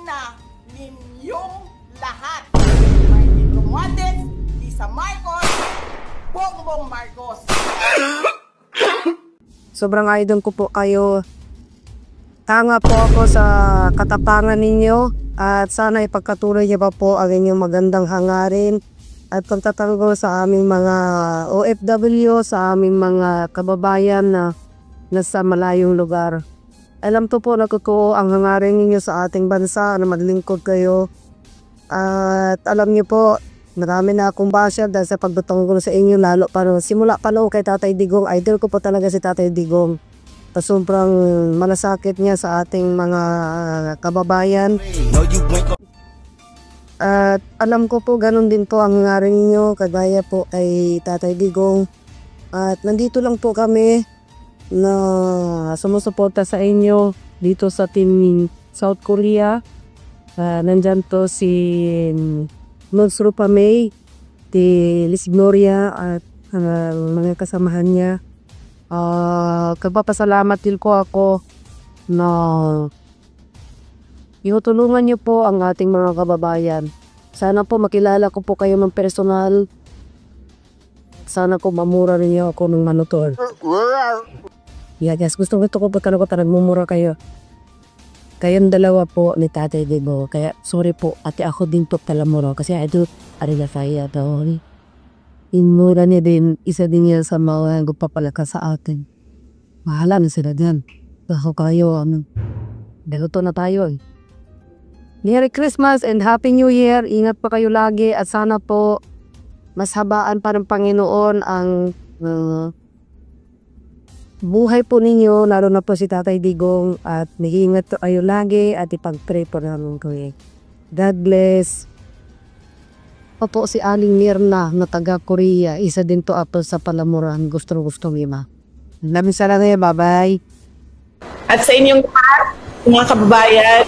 ina ninyong lahat. Martin Romualdez, Lisa Marcos, Bongbong Marcos. Sobrang idol ko po kayo. Tanga po ako sa katapangan ninyo at sana ipagkatuloy niyo pa po ang inyong magandang hangarin at pagtatanggol sa aming mga OFW, sa aming mga kababayan na nasa malayong lugar. Alam ko po na totoo ang hangarin ninyo sa ating bansa na maglingkod kayo. At alam niyo po, marami na akong basya dahil sa pagtatanggol sa inyo, lalo pa no. Simula pa noon kay Tatay Digong, idol ko po talaga si Tatay Digong. Sobrang malasakit niya sa ating mga kababayan. At alam ko po ganun din po ang hangarin ninyo, kagaya po kay Tatay Digong. At nandito lang po kami na sumusuporta sa inyo dito sa Team South Korea. Nandyan to si Nugs Rupamay, si Liz Gloria at mga kasamahan niya. Kapapasalamat din ko ako na itulungan niyo po ang ating mga kababayan. Sana po makilala ko po kayo ng personal. Sana po mamura niyo ako ng manutor. Yeah guys, gusto ko po talaga nagmumura kayo. Kayong dalawa po ni Tatay Digong. Kaya sorry po, ate ako din po talamuro. Kasi I do, arila saya daw. Inmura niya din, isa din yan sa mga gupapalaka sa atin. Mahala na sila dyan. Ako kayo, daluto na tayo eh. Merry Christmas and Happy New Year. Ingat pa kayo lagi at sana po mas habaan pa ng Panginoon ang buhay po ninyo, lalo na po si Tatay Digong, at mag-iingat kayo lagi at ipag-pray po namin kayo. God bless. Opo, si Aling Mirna na taga Korea, isa din to apple sa palamuran, gustong mima. Maraming salamat, bye-bye. At sa inyong lahat, mga kababayan,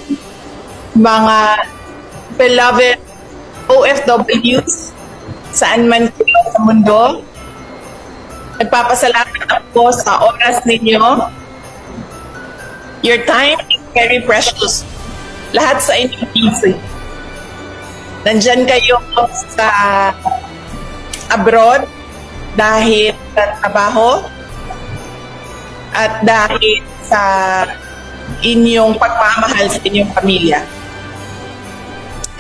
mga beloved OFWs, saan man kayo sa mundo, nagpapasalamat ako sa oras ninyo. Your time is very precious. Lahat sa inyo busy. Nandyan kayo sa abroad dahil sa trabaho at dahil sa inyong pagmamahal sa inyong pamilya.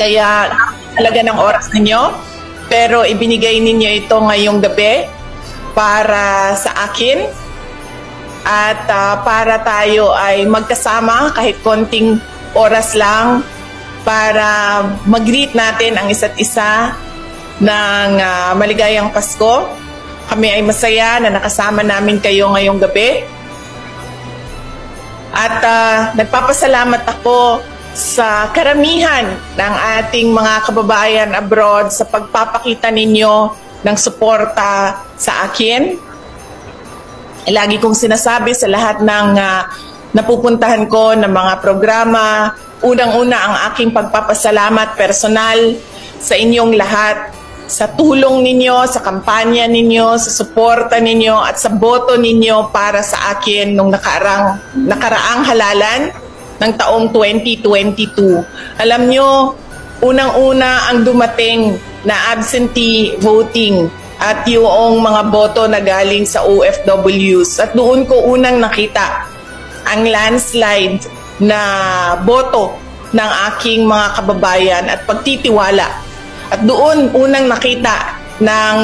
Kaya talaga ng oras ninyo, pero ibinigay ninyo ito ngayong gabi para sa akin at para tayo ay magkasama kahit konting oras lang para mag-greet natin ang isa't isa ng maligayang Pasko. Kami ay masaya na nakasama namin kayo ngayong gabi. At nagpapasalamat ako sa karamihan ng ating mga kababayan abroad sa pagpapakita ninyo ng suporta sa akin. Lagi kong sinasabi sa lahat ng napupuntahan ko ng mga programa, unang-una ang aking pagpapasalamat personal sa inyong lahat, sa tulong ninyo, sa kampanya ninyo, sa suporta ninyo at sa boto ninyo para sa akin nung nakaraang halalan ng taong 2022. Alam nyo, unang-una ang dumating na absentee voting at yung mga boto na galing sa OFWs. At doon ko unang nakita ang landslide na boto ng aking mga kababayan at pagtitiwala. At doon unang nakita ng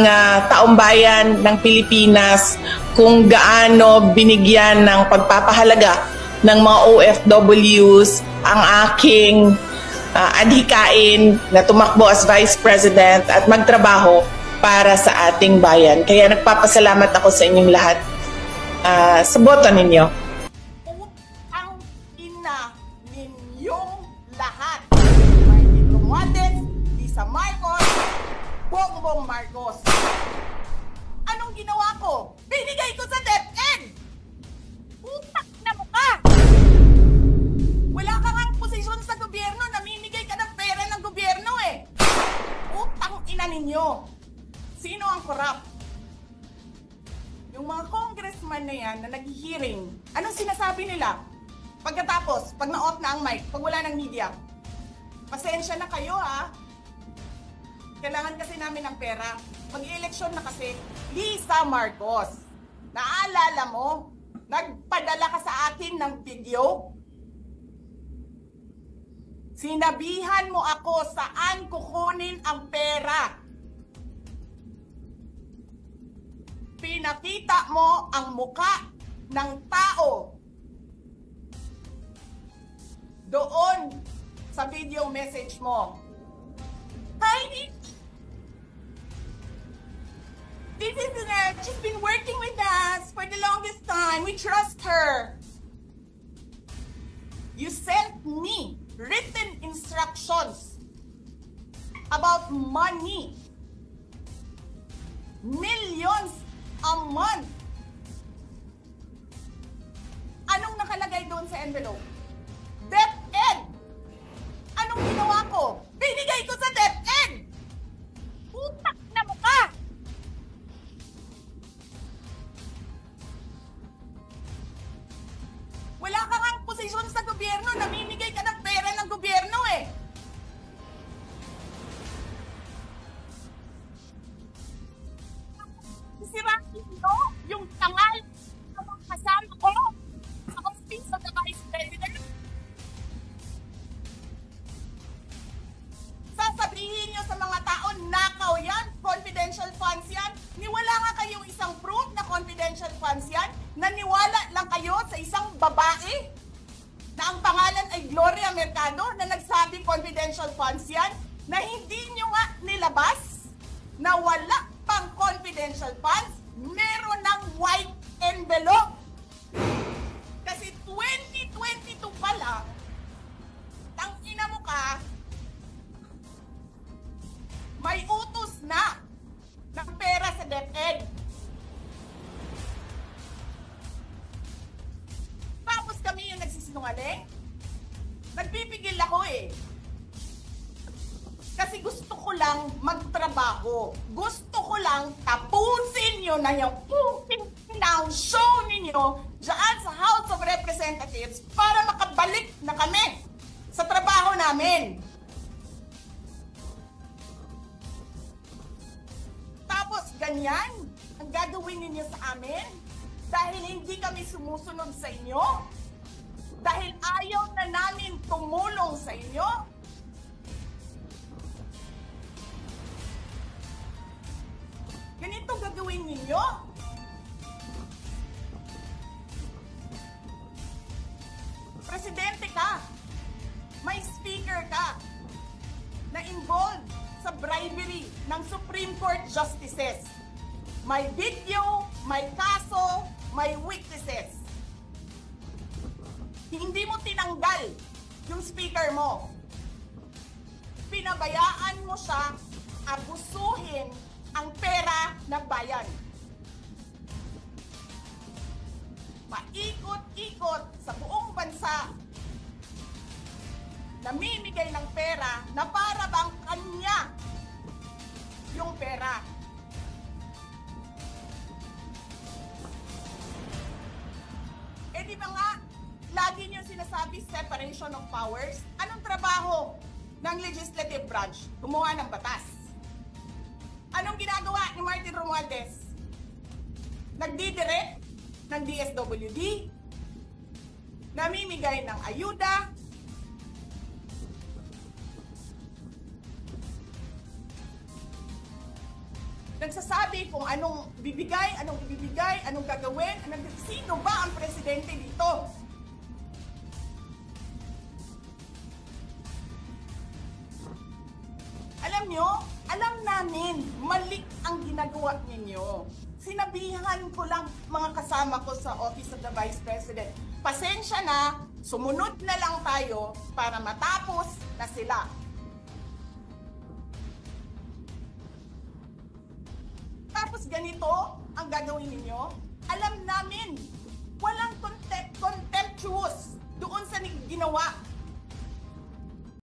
taong bayan ng Pilipinas kung gaano binigyan ng pagpapahalaga ng mga OFWs ang aking adhikain na tumakbo as Vice President at magtrabaho para sa ating bayan. Kaya nagpapasalamat ako sa inyong lahat sa boto ninyo. Ang ina ninyong lahat. Martin Romualdez, Lisa Marcos, Bongbong Marcos. Anong ginawa ko? Binigay ko sa DepEd! Utak na mukha! Wala ka nga posisyon sa gobyerno, namimigay ka ng pera ng gobyerno eh! Utang ina ninyo! Sino ang corrupt? Yung mga congressman na yan na nag-hearing, anong sinasabi nila? Pagkatapos, pag na-off na ang mic, pag wala ng media, Pasensya na kayo ha. Kailangan kasi namin ng pera. Mag-eleksyon na kasi. Lisa Marcos, naalala mo? Nagpadala ka sa akin ng video? Sinabihan mo ako saan kukunin ang pera. Pinakita mo ang muka ng tao doon sa video message mo. Hi, this is she's been working with us for the longest time. We trust her. You sent me written instructions about money. Millions a month. Anong nakalagay doon sa envelope? DepEd. Anong ginawa ko? Binigay ko sa DepEd. Putak na mukha. Wala ka ngang posisyon sa gobyerno, namimigay ka ng pera ng gobyerno eh. Sisirain mo yung tangal ng mga kasama ko sa Office of the Vice President. Sasabihin nyo sa mga tao, nakaw yan, confidential funds yan. Niwala nga kayong isang proof na confidential funds yan. Naniwala lang kayo sa isang babae na ang pangalan ay Gloria Mercado na nagsabi confidential funds yan, na hindi nyo nga nilabas na wala pang confidential funds, meron ng white envelope. Kasi 2022 pa lang, tangina mo ka, may utos na ng pera sa DepEd. Tapos kami yung nagsisinungaling? Nagpipigil ako eh. Kasi gusto ko lang magtrabaho. Gusto ko lang tapusin nyo na yung show ninyo dyan sa House of Representatives para makabalik na kami sa trabaho namin. Tapos ganyan ang gagawin ninyo sa amin dahil hindi kami sumusunod sa inyo? Dahil ayaw na namin tumulong sa inyo? Ganito gagawin ninyo? Presidente ka, may speaker ka na involved sa bribery ng Supreme Court justices. May video, may kaso, may witnesses. Hindi mo tinanggal yung speaker mo. Pinabayaan mo siya abusuhin ang pera ng bayan. Paikot-ikot sa buong bansa, namimigay ng pera na para bang kanya yung pera. Eh di ba nga, lagi niyo sinasabi separation of powers? Anong trabaho ng legislative branch? Gumawa ng batas. Anong ginagawa ni Martin Romualdez? Nagdidirect ng DSWD, namimigay ng ayuda, nagsasabi kung anong bibigay, anong ibibigay, anong gagawin, sino ba ang presidente dito? Alam nyo, alam namin, mali ang ginagawa ninyo. Sinabihan ko lang mga kasama ko sa Office of the Vice President, pasensya na, sumunod na lang tayo para matapos na sila. Tapos ganito ang gagawin ninyo? Alam namin, walang contemptuous doon sa ginawa